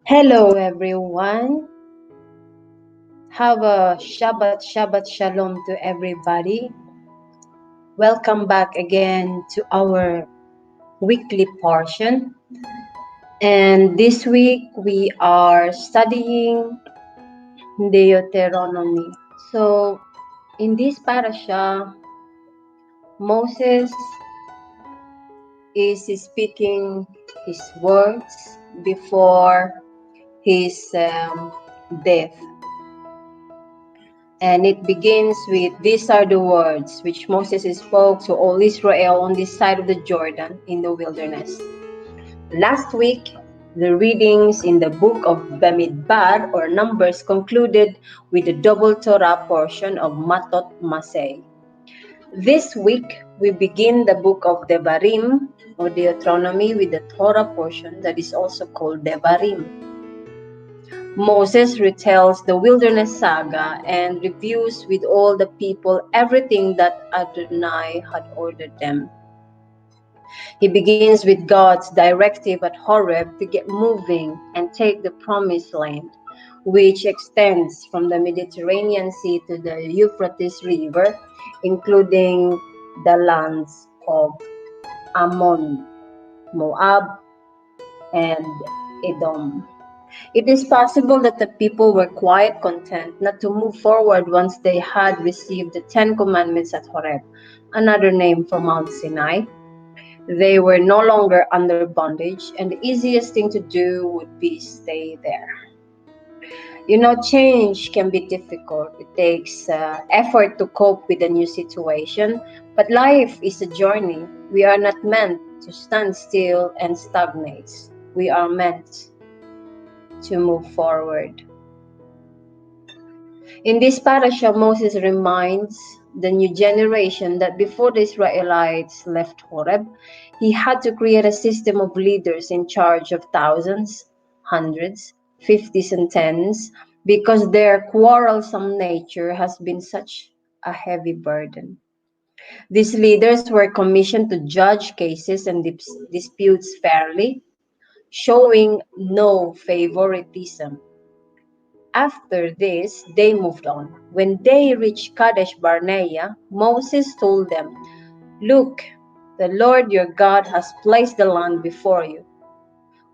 Hello, everyone. Have a Shabbat Shalom to everybody. Welcome back again to our weekly portion. And this week we are studying Deuteronomy. So, in this parasha, Moses is speaking his words before his death. And it begins with, "These are the words which Moses spoke to all Israel on this side of the Jordan in the wilderness." Last week, the readings in the book of Bamidbar or Numbers concluded with the double Torah portion of Matot Masei. This week, we begin the book of Devarim or Deuteronomy with the Torah portion that is also called Devarim. Moses retells the wilderness saga and reviews with all the people everything that Adonai had ordered them. He begins with God's directive at Horeb to get moving and take the promised land, which extends from the Mediterranean Sea to the Euphrates River, including the lands of Ammon, Moab, and Edom. It is possible that the people were quite content not to move forward once they had received the Ten Commandments at Horeb, another name for Mount Sinai. They were no longer under bondage, and the easiest thing to do would be stay there. Change can be difficult. It takes effort to cope with a new situation, but life is a journey. We are not meant to stand still and stagnate. We are meant to move forward. In this parasha, Moses reminds the new generation that before the Israelites left Horeb, he had to create a system of leaders in charge of thousands, hundreds, fifties, and tens, because their quarrelsome nature has been such a heavy burden. These leaders were commissioned to judge cases and disputes fairly, showing no favoritism. After this, they moved on. When they reached Kadesh Barnea, Moses told them, "Look, the Lord your God has placed the land before you.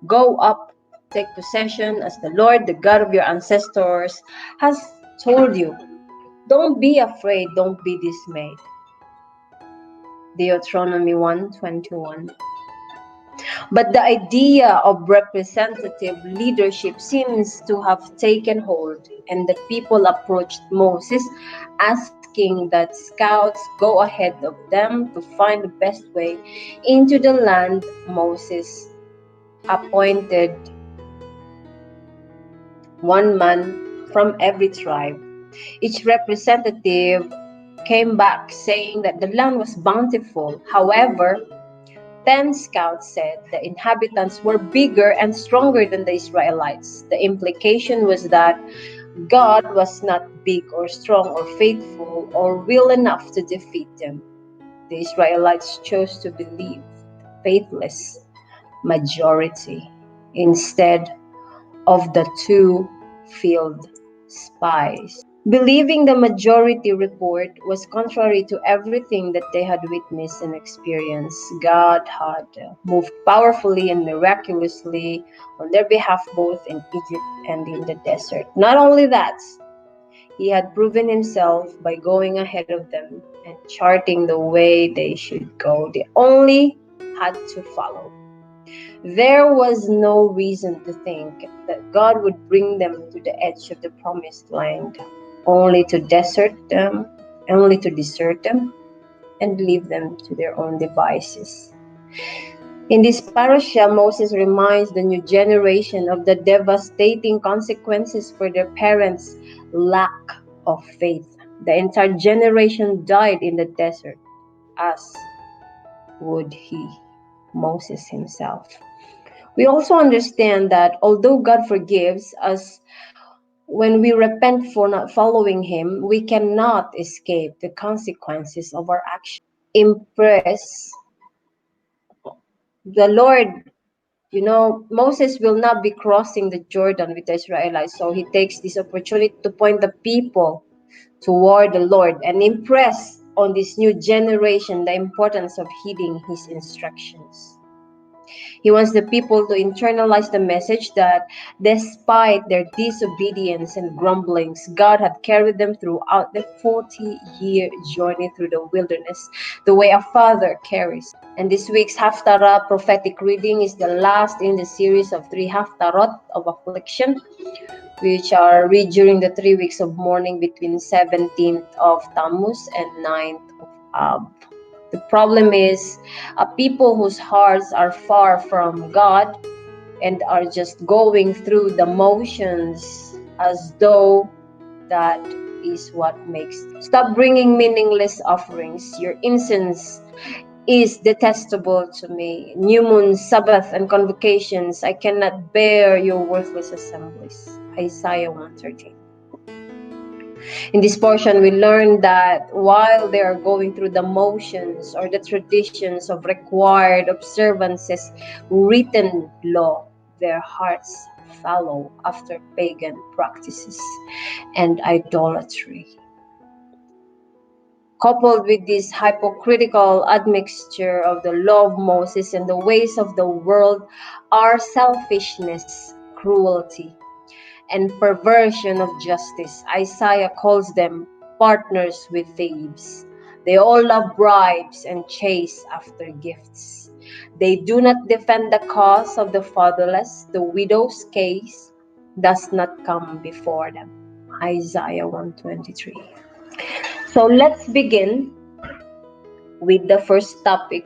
Go up, take possession as the Lord, the God of your ancestors, has told you. Don't be afraid, don't be dismayed." Deuteronomy 1:21. But the idea of representative leadership seems to have taken hold, and the people approached Moses, asking that scouts go ahead of them to find the best way into the land. Moses appointed one man from every tribe. Each representative came back saying that the land was bountiful. However, 10 scouts said the inhabitants were bigger and stronger than the Israelites. The implication was that God was not big or strong or faithful or real enough to defeat them. The Israelites chose to believe the faithless majority instead of the two field spies. Believing the majority report was contrary to everything that they had witnessed and experienced. God had moved powerfully and miraculously on their behalf both in Egypt and in the desert. Not only that, he had proven himself by going ahead of them and charting the way they should go. They only had to follow. There was no reason to think that God would bring them to the edge of the promised land, only to desert them, and leave them to their own devices. In this parasha, Moses reminds the new generation of the devastating consequences for their parents' lack of faith. The entire generation died in the desert, as would Moses himself. We also understand that although God forgives us when we repent for not following Him, we cannot escape the consequences of our actions. Impress the Lord Moses will not be crossing the Jordan with the Israelites, so he takes this opportunity to point the people toward the Lord and impress on this new generation the importance of heeding his instructions. He wants the people to internalize the message that despite their disobedience and grumblings, God had carried them throughout the 40-year journey through the wilderness, the way a father carries. And this week's Haftarah prophetic reading is the last in the series of 3 Haftarot of affliction, which are read during the 3 weeks of mourning between 17th of Tammuz and 9th of Ab. The problem is people whose hearts are far from God and are just going through the motions as though that is what makes. Stop bringing meaningless offerings. Your incense is detestable to me. New moon, Sabbath, and convocations. I cannot bear your worthless assemblies. Isaiah 113. In this portion, we learn that while they are going through the motions or the traditions of required observances, written law, their hearts follow after pagan practices and idolatry. Coupled with this hypocritical admixture of the law of Moses and the ways of the world are selfishness, cruelty, and perversion of justice. Isaiah calls them partners with thieves. They all love bribes and chase after gifts. They do not defend the cause of the fatherless. The widow's case does not come before them. Isaiah 123. So let's begin with the first topic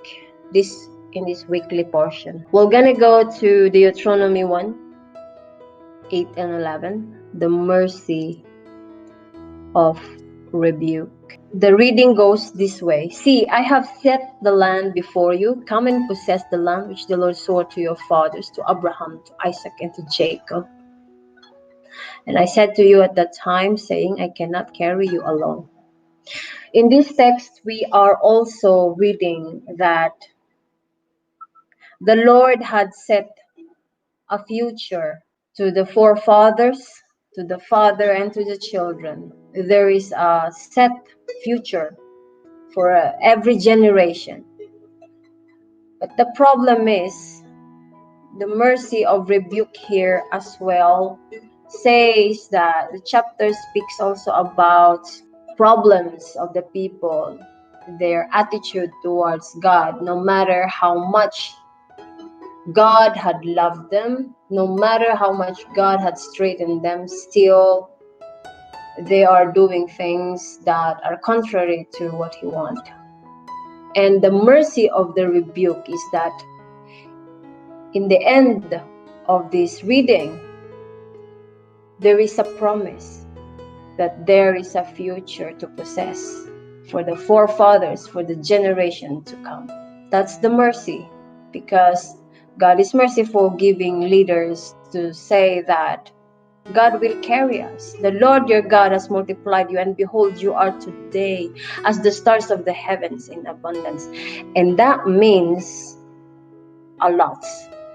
in this weekly portion. We're gonna go to Deuteronomy 1, 8 and 11, the mercy of rebuke. The reading goes this way. See, I have set the land before you. Come and possess the land which the Lord swore to your fathers, to Abraham, to Isaac, and to Jacob. And I said to you at that time, saying, I cannot carry you alone. In this text, we are also reading that the Lord had set a future to the forefathers, to the father, and to the children. There is a set future for every generation. But the problem is the mercy of rebuke here as well says that the chapter speaks also about problems of the people, their attitude towards God, no matter how much God had loved them, no matter how much God had straightened them, still they are doing things that are contrary to what He wants. And the mercy of the rebuke is that in the end of this reading, there is a promise that there is a future to possess for the forefathers, for the generation to come. That's the mercy, because God is merciful, giving leaders to say that God will carry us. The Lord your God has multiplied you, and behold, you are today as the stars of the heavens in abundance. And that means a lot.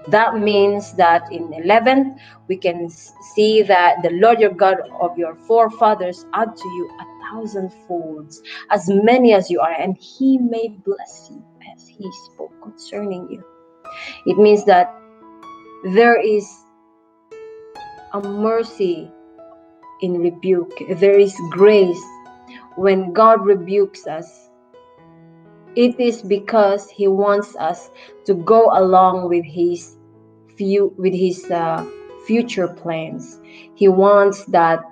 That means that in 11, we can see that the Lord your God of your forefathers add to you 1,000 folds, as many as you are, and He may bless you as He spoke concerning you. It means that there is a mercy in rebuke. There is grace when God rebukes us. It is because He wants us to go along with His future plans. He wants that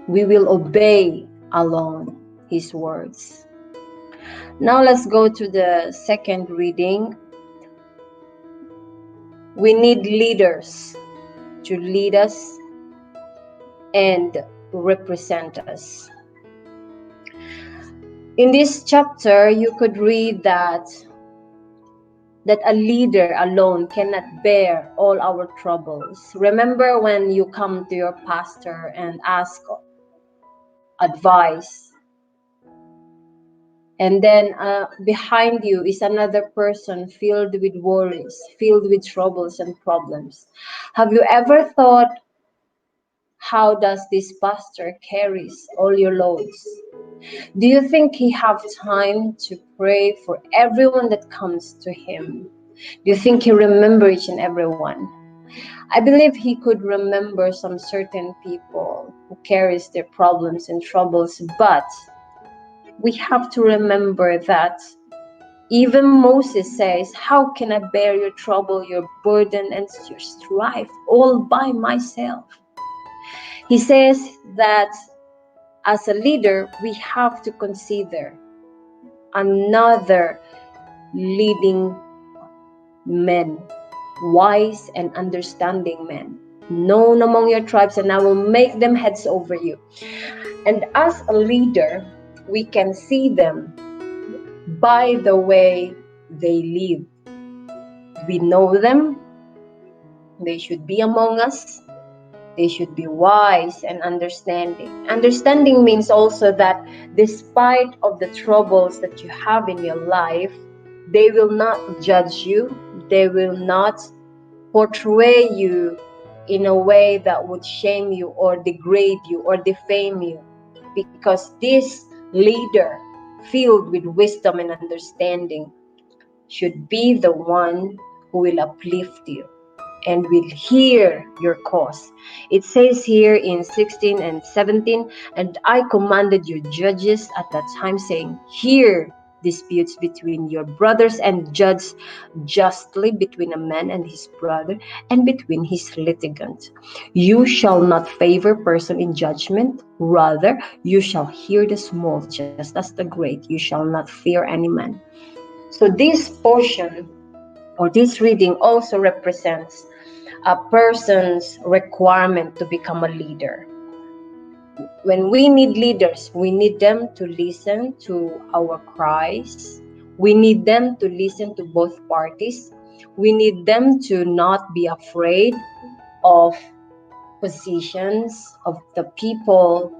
we will obey alone His words. Now let's go to the second reading. We need leaders to lead us and represent us. In this chapter, you could read that a leader alone cannot bear all our troubles. Remember when you come to your pastor and ask advice, And then behind you is another person filled with worries, filled with troubles and problems. Have you ever thought, how does this pastor carries all your loads? Do you think he have time to pray for everyone that comes to him? Do you think he remember each and every one? I believe he could remember some certain people who carries their problems and troubles, but we have to remember that even Moses says, how can I bear your trouble, your burden, and your strife all by myself? He says that as a leader, we have to consider another leading men, wise and understanding men, known among your tribes, and I will make them heads over you. And as a leader, we can see them by the way they live. We know them. They should be among us. They should be wise and understanding. Understanding means also that despite of the troubles that you have in your life, they will not judge you. They will not portray you in a way that would shame you or degrade you or defame you. Because this leader, filled with wisdom and understanding, should be the one who will uplift you and will hear your cause. It says here in 16 and 17, and I commanded your judges at that time, saying, hear disputes between your brothers and judge justly between a man and his brother and between his litigant. You shall not favor person in judgment, rather you shall hear the small just as the great. You shall not fear any man. So this portion or this reading also represents a person's requirement to become a leader. When we need leaders, we need them to listen to our cries. We need them to listen to both parties. We need them to not be afraid of positions of the people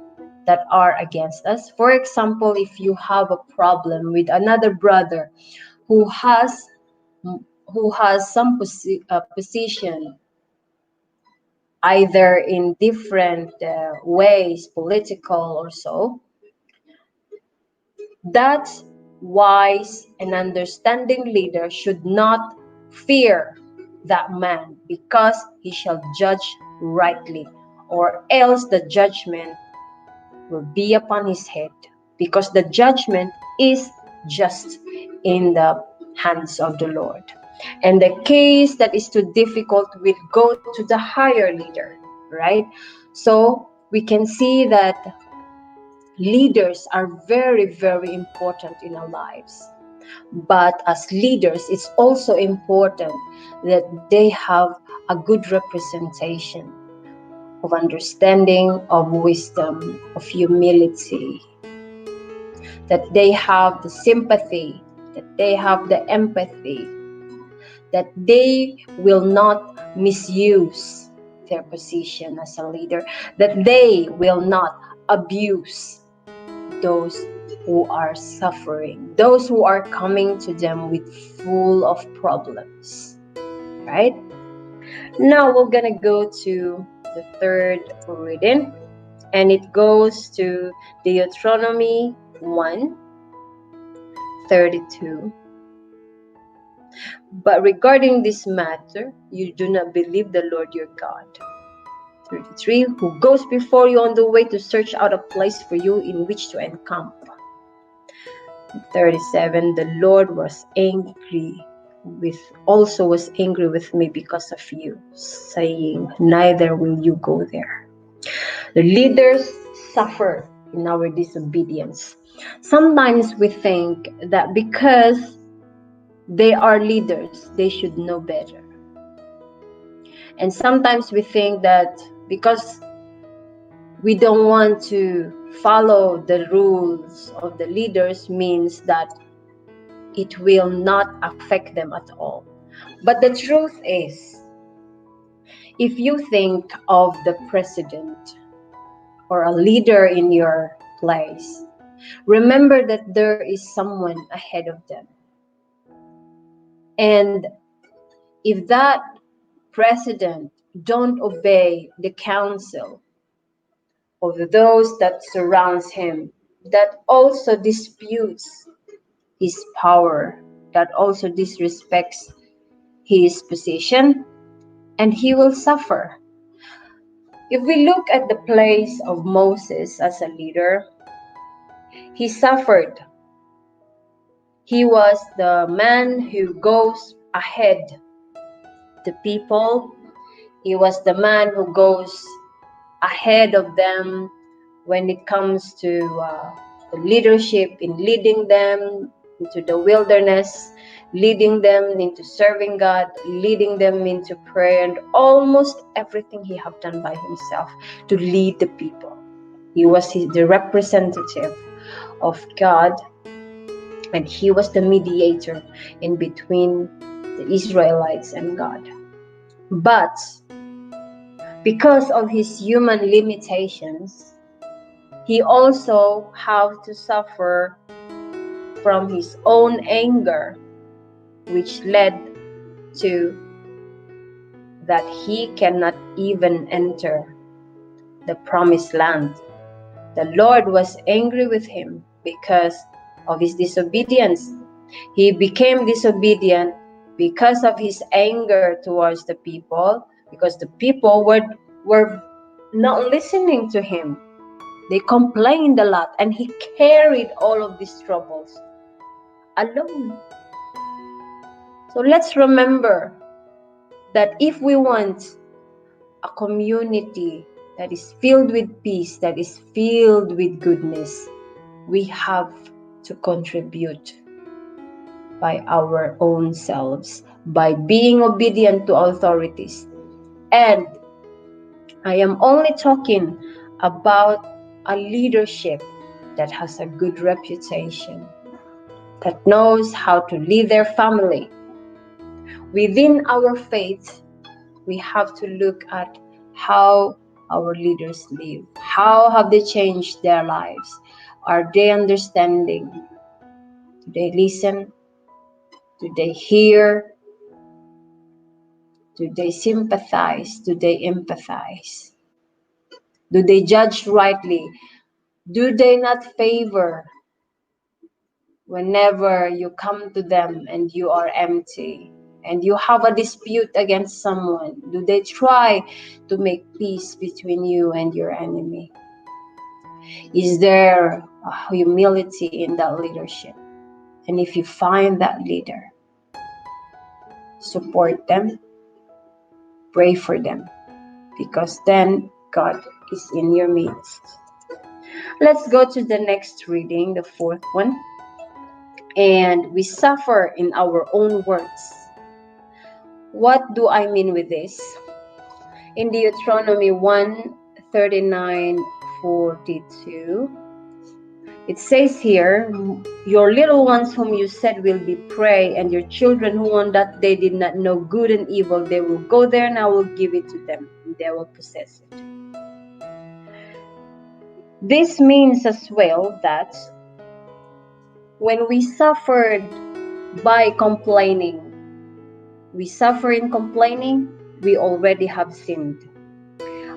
that are against us. For example, if you have a problem with another brother who has some position either in different ways, political or so, that wise and understanding leader should not fear that man, because he shall judge rightly, or else the judgment will be upon his head, because the judgment is just in the hands of the Lord. And the case that is too difficult will go to the higher leader, right? So we can see that leaders are very, very important in our lives. But as leaders, it's also important that they have a good representation of understanding, of wisdom, of humility, that they have the sympathy, that they have the empathy, that they will not misuse their position as a leader, that they will not abuse those who are suffering, those who are coming to them with full of problems, right? Now we're gonna go to the third reading, and it goes to Deuteronomy 1:32. But regarding this matter, you do not believe the Lord your God. 33, who goes before you on the way to search out a place for you in which to encamp. 37, the Lord was angry was angry with me because of you, saying, neither will you go there. The leaders suffer in our disobedience. Sometimes we think that because they are leaders, they should know better. And sometimes we think that because we don't want to follow the rules of the leaders means that it will not affect them at all. But the truth is, if you think of the president or a leader in your place, Remember that there is someone ahead of them. And if that president don't obey the counsel of those that surrounds him, that also disputes his power, that also disrespects his position, and he will suffer. If we look at the place of Moses as a leader, he suffered. He was the man who goes ahead the people. He was the man who goes ahead of them when it comes to the leadership, in leading them into the wilderness, leading them into serving God, leading them into prayer, and almost everything he have done by himself to lead the people. He was the representative of God, and he was the mediator in between the Israelites and God. But because of his human limitations, he also had to suffer from his own anger, which led to that he cannot even enter the promised land. The Lord was angry with him because of his disobedience. He became disobedient because of his anger towards the people, because the people were not listening to him. They complained a lot, and he carried all of these troubles alone. So let's remember that if we want a community that is filled with peace, that is filled with goodness, we have to contribute by our own selves, by being obedient to authorities. And I am only talking about a leadership that has a good reputation, that knows how to lead their family. Within our faith, we have to look at how our leaders live. How have they changed their lives? Are they understanding? Do they listen? Do they hear? Do they sympathize? Do they empathize? Do they judge rightly? Do they not favor whenever you come to them and you are empty and you have a dispute against someone? Do they try to make peace between you and your enemy? Is there a humility in that leadership? And if you find that leader, support them, pray for them, because then God is in your midst. Let's go to the next reading, the fourth one. And we suffer in our own words. What do I mean with this? In Deuteronomy 1:39-42, it says here, your little ones whom you said will be prey, and your children who on that day did not know good and evil, they will go there and I will give it to them, and they will possess it. This means as well that when we suffered by complaining, we suffer in complaining, we already have sinned.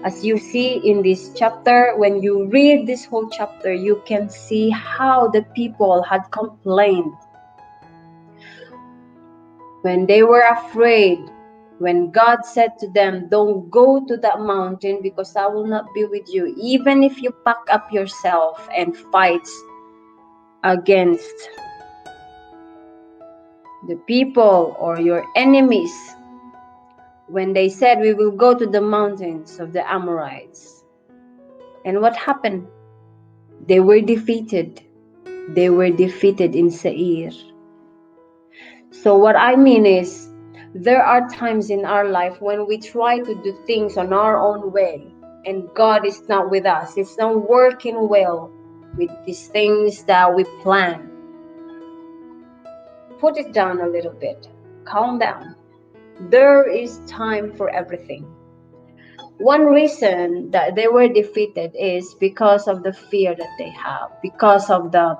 As you see in this chapter, when you read this whole chapter, you can see how the people had complained. When they were afraid, when God said to them, don't go to that mountain because I will not be with you, even if you pack up yourself and fight against the people or your enemies. When they said, we will go to the mountains of the Amorites. And what happened? They were defeated. They were defeated in Seir. So what I mean is, there are times in our life when we try to do things on our own way, and God is not with us. It's not working well with these things that we plan. Put it down a little bit. Calm down. There is time for everything. One reason that they were defeated is because of the fear that they have, because of the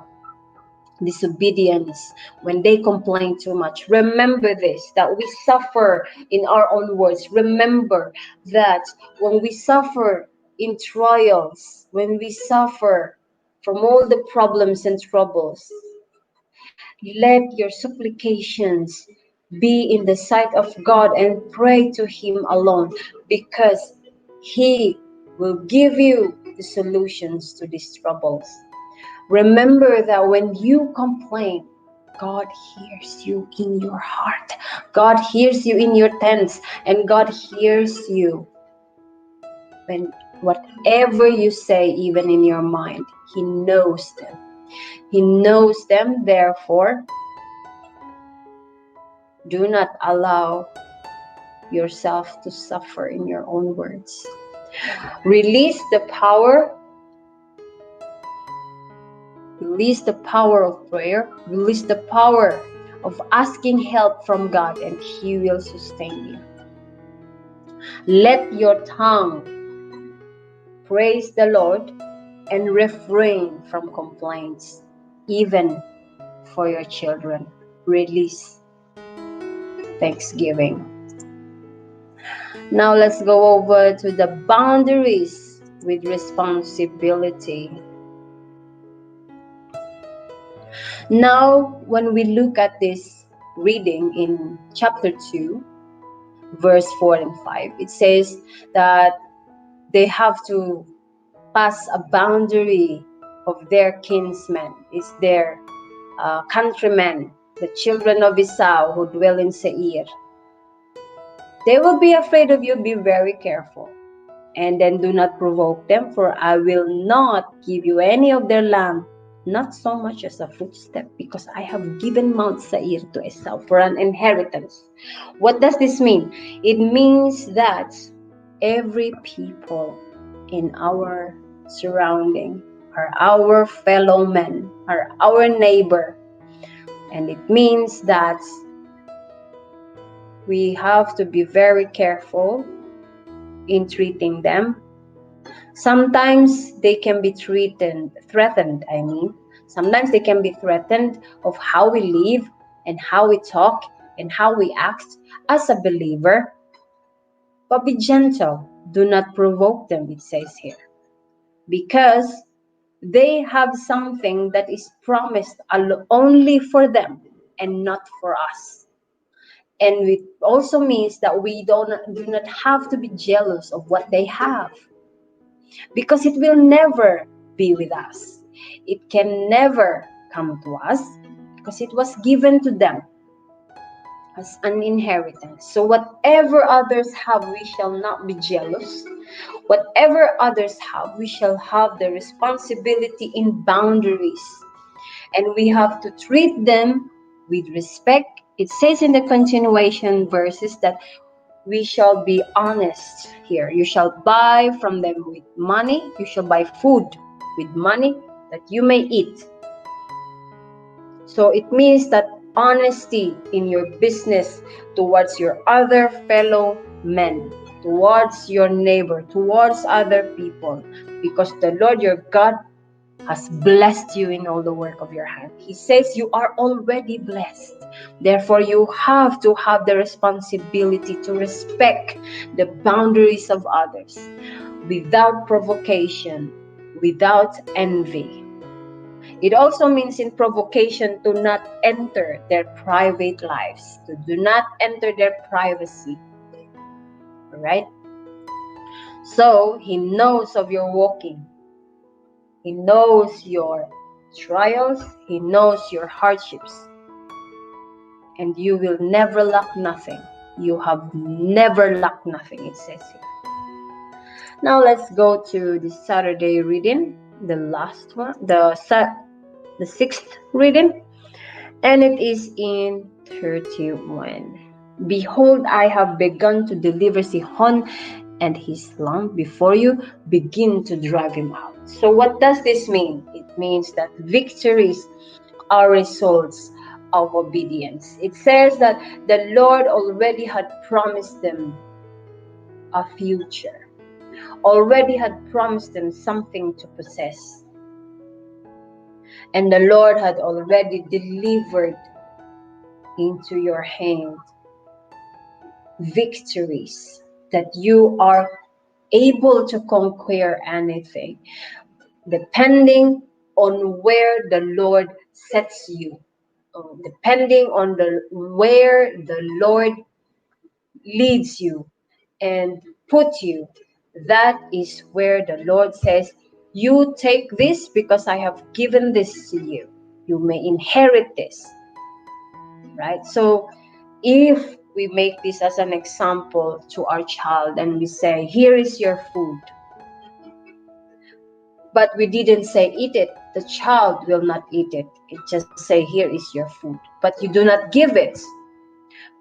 disobedience, when they complain too much. Remember this, that we suffer in our own words. Remember that when we suffer in trials, when we suffer from all the problems and troubles, let your supplications be in the sight of God and pray to Him alone, because He will give you the solutions to these troubles. Remember that when you complain, God hears you in your heart. God hears you in your tents, and God hears you when whatever you say, even in your mind. He knows them. He knows them, therefore, do not allow yourself to suffer in your own words. Release the power. Release the power of prayer. Release the power of asking help from God, and He will sustain you. Let your tongue praise the Lord and refrain from complaints, even for your children. Release thanksgiving. Now let's go over to the boundaries with responsibility. Now, when we look at this reading in chapter 2, verse 4 and 5, it says that they have to pass a boundary of their kinsmen, is their countrymen, the children of Esau who dwell in Seir. They will be afraid of you. Be very careful. And then do not provoke them, for I will not give you any of their land, not so much as a footstep, because I have given Mount Seir to Esau for an inheritance. What does this mean? It means that every people in our surrounding are our fellow men, are our neighbor. And it means that we have to be very careful in treating them. Sometimes they can be threatened. Sometimes they can be threatened of how we live and how we talk and how we act as a believer. But be gentle. Do not provoke them, it says here. Because they have something that is promised only for them and not for us. And it also means that we do not have to be jealous of what they have, because it will never be with us. It can never come to us because it was given to them as an inheritance. So whatever others have, we shall not be jealous. Whatever others have, we shall have the responsibility in boundaries. And we have to treat them with respect. It says in the continuation verses that we shall be honest here. You shall buy from them with money. You shall buy food with money that you may eat. So it means that honesty in your business towards your other fellow men, towards your neighbor, towards other people, because the Lord your God has blessed you in all the work of your hand. He says you are already blessed. Therefore, you have to have the responsibility to respect the boundaries of others without provocation, without envy. It also means in provocation to not enter their private lives, to do not enter their privacy. All right? So, He knows of your walking. He knows your trials. He knows your hardships. And you will never lack nothing. You have never lacked nothing, it says here. Now let's go to the Saturday reading, the last one, the sixth reading, and it is in 31. Behold, I have begun to deliver Sihon and his land before you. Begin to drive him out. So what does this mean? It means that victories are results of obedience. It says that the Lord already had promised them a future. already had promised them something to possess. And the Lord had already delivered into your hand victories that you are able to conquer anything, depending on where the Lord sets you, depending on where the Lord leads you and put you. That is where the Lord says, you take this because I have given this to you. You may inherit this, right? So if we make this as an example to our child and we say, here is your food, but we didn't say eat it, the child will not eat it. It just say, here is your food, but you do not give it.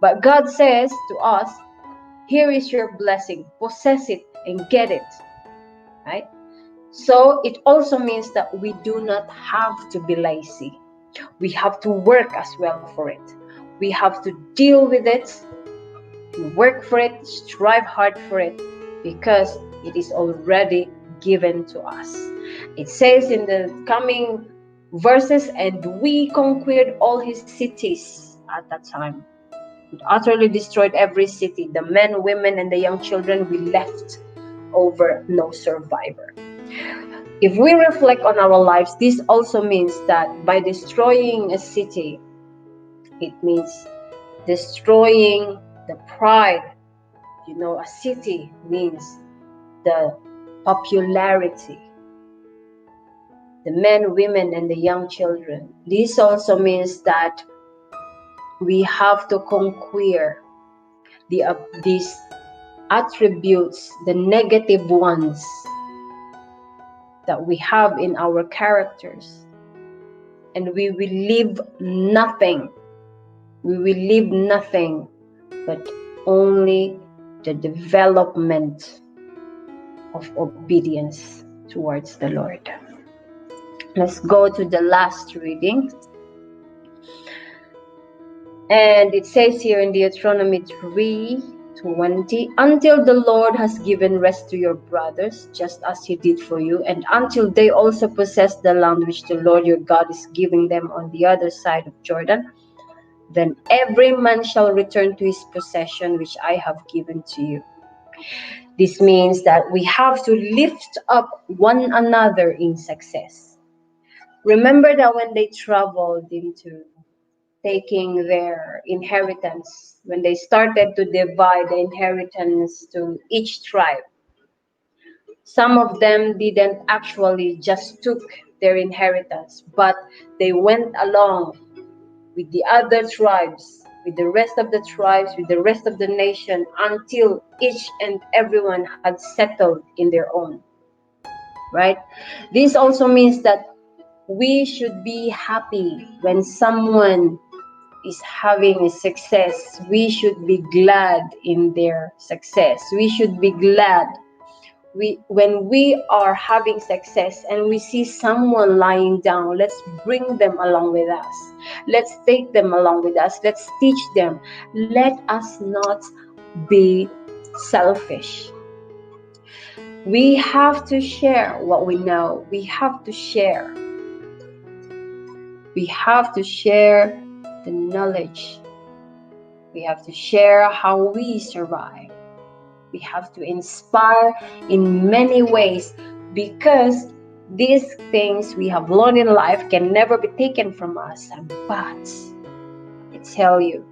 But God says to us, here is your blessing, possess it and get it, right? So it also means that we do not have to be lazy. We have to work as well for it. We have to deal with it, work for it, strive hard for it, because it is already given to us. It says in the coming verses, and we conquered all his cities at that time. It utterly destroyed every city. The men, women, and the young children, we left over no survivor. If we reflect on our lives, this also means that by destroying a city, it means destroying the pride. You know, a city means the popularity, the men, women, and the young children. This also means that we have to conquer these attributes, the negative ones that we have in our characters, and we will leave nothing. We will leave nothing but only the development of obedience towards the Lord. Let's go to the last reading. And it says here in Deuteronomy 3:20, until the Lord has given rest to your brothers, just as he did for you, and until they also possess the land which the Lord your God is giving them on the other side of Jordan, then every man shall return to his possession which I have given to you. This means that we have to lift up one another in success. Remember that when they traveled into taking their inheritance, when they started to divide the inheritance to each tribe, some of them didn't actually just took their inheritance, but they went along with the other tribes, with the rest of the tribes, with the rest of the nation, until each and everyone had settled in their own, right? This also means that we should be happy when someone is having a success. We should be glad in their success. We should be glad when we are having success and we see someone lying down. Let's bring them along with us. Let's take them along with us. Let's teach them. Let us not be selfish. We have to share what we know. We have to share. We have to share the knowledge. We have to share how we survive. We have to inspire in many ways, because these things we have learned in life can never be taken from us. But I tell you,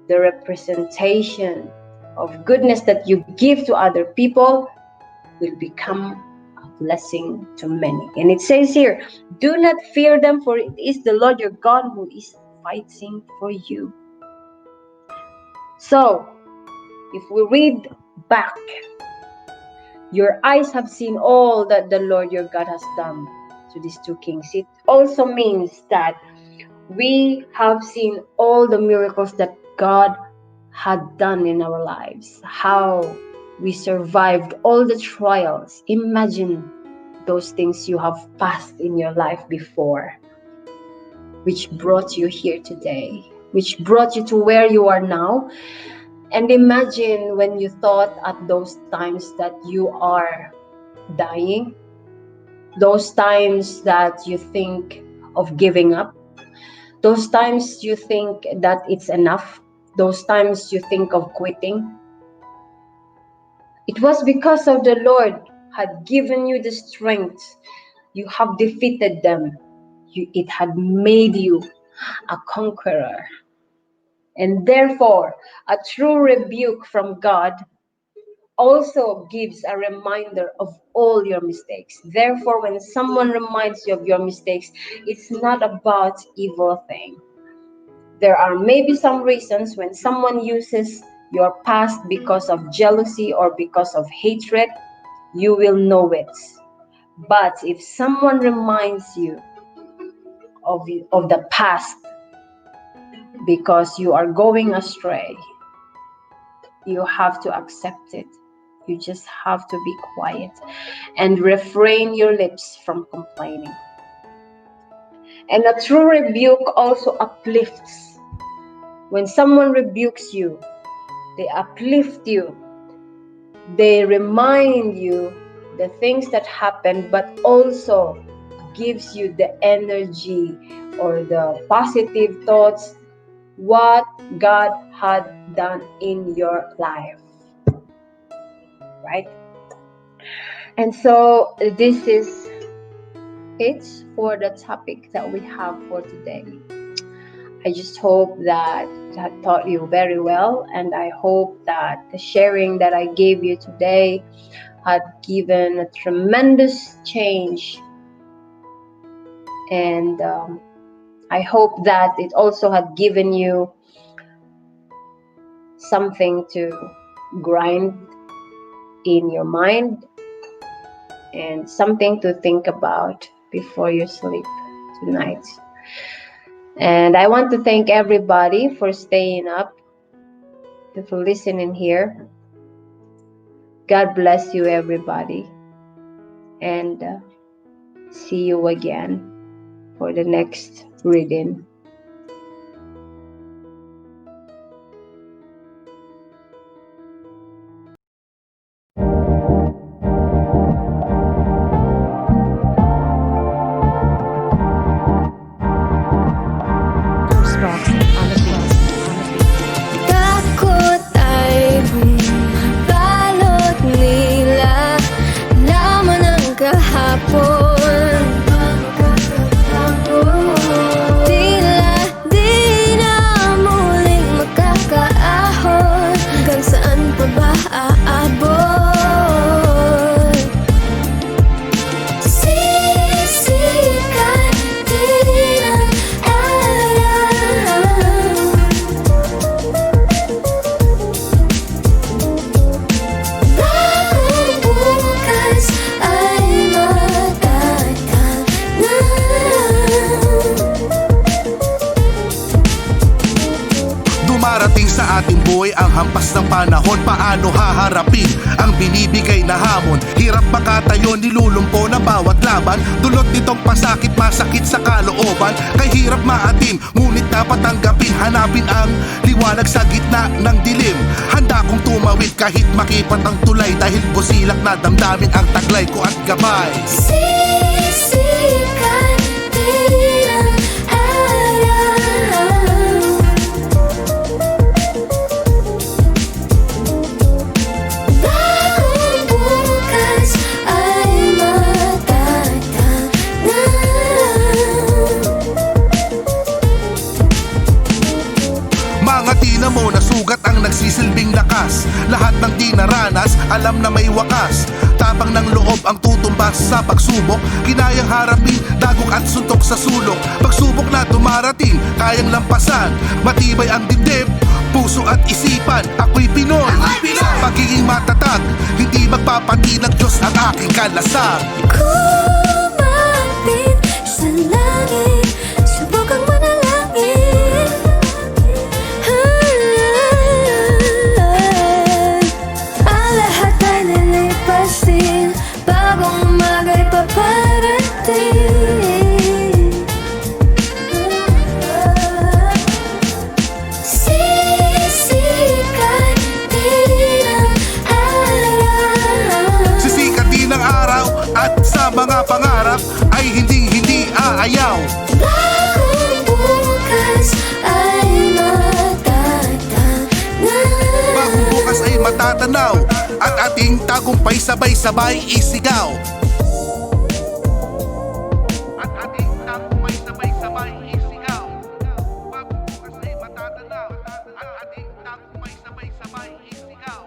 the representation of goodness that you give to other people will become a blessing to many. And it says here, do not fear them, for it is the Lord your God who is fighting for you. So, if we read back, your eyes have seen all that the Lord your God has done to these two kings. It also means that we have seen all the miracles that God had done in our lives, how we survived all the trials. Imagine those things you have passed in your life before, which brought you here today, which brought you to where you are now. And imagine when you thought at those times that you are dying, those times that you think of giving up, those times you think that it's enough, those times you think of quitting. It was because of the Lord had given you the strength. You have defeated them. It had made you a conqueror. And therefore, a true rebuke from God also gives a reminder of all your mistakes. Therefore, when someone reminds you of your mistakes, it's not about evil thing. There are maybe some reasons when someone uses your past because of jealousy or because of hatred, you will know it. But if someone reminds you of the past because you are going astray, you have to accept it. You just have to be quiet and refrain your lips from complaining. And a true rebuke also uplifts. When someone rebukes you, they uplift you. They remind you the things that happened, but also gives you the energy or the positive thoughts what God had done in your life. Right? And so this is it for the topic that we have for today. I just hope that taught you very well, and I hope that the sharing that I gave you today had given a tremendous change, and I hope that it also had given you something to grind in your mind and something to think about before you sleep tonight. And I want to thank everybody for staying up and for listening here. God bless you, everybody. And see you again for the next reading. Takot ay balot nila, laman ng kahapon. Tila di na muling makakaahon, hanggang saan pa ba aabot? Sisikat din ang araw, bagong bukas ay matatag na. Dumarating sa ating buhay ang hampas ng panahon. Paano haharapin ang binibigay na hamon? Hirap makatayo, nilulumpo na bawat laban. Dulot nitong pasakit, masakit sa kalooban. Kay hirap maatim, ngunit dapat tanggapin. Hanapin ang liwanag sa gitna ng dilim. Handa kong tumawid kahit makipat ang tulay, dahil busilak na damdamin ang taglay ko at gabay. Sisikat din ang araw, bagong bukas ay matatag na. Mga tina mo na sugat ang nagsisilbing lakas. Lahat ng dinaranas, alam na may wakas. Tapang ng loob ang tutumbas sa pagsubok. Kinayang harapin, dagok at suntok sa sulok. Pagsubok na dumarating, kayang lampasan. Matibay ang dibdib, puso at isipan. Ako'y Pinoy, sa pagiging matatag. Hindi magpapati ng Diyos ang aking kalasag. Kumapit sa langit, subukang manalangin. Ang lahat ay lilipasin, bagong umaga'y paparating. Sisikat mga pangarap ay hindi aayaw. Bagong bukas ay matatanaw. Bagong bukas ay matatanaw at ating tagumpay sabay-sabay isigaw. At ating tagumpay sabay-sabay isigaw. Bagong bukas ay matatanaw at ating tagumpay sabay-sabay isigaw.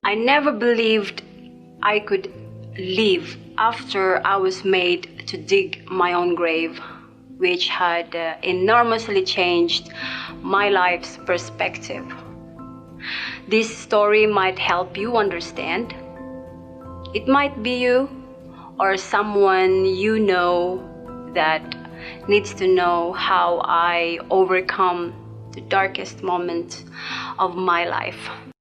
I never believed I could live after I was made to dig my own grave, which had enormously changed my life's perspective. This story might help you understand. It might be you or someone you know that needs to know how I overcome the darkest moment of my life.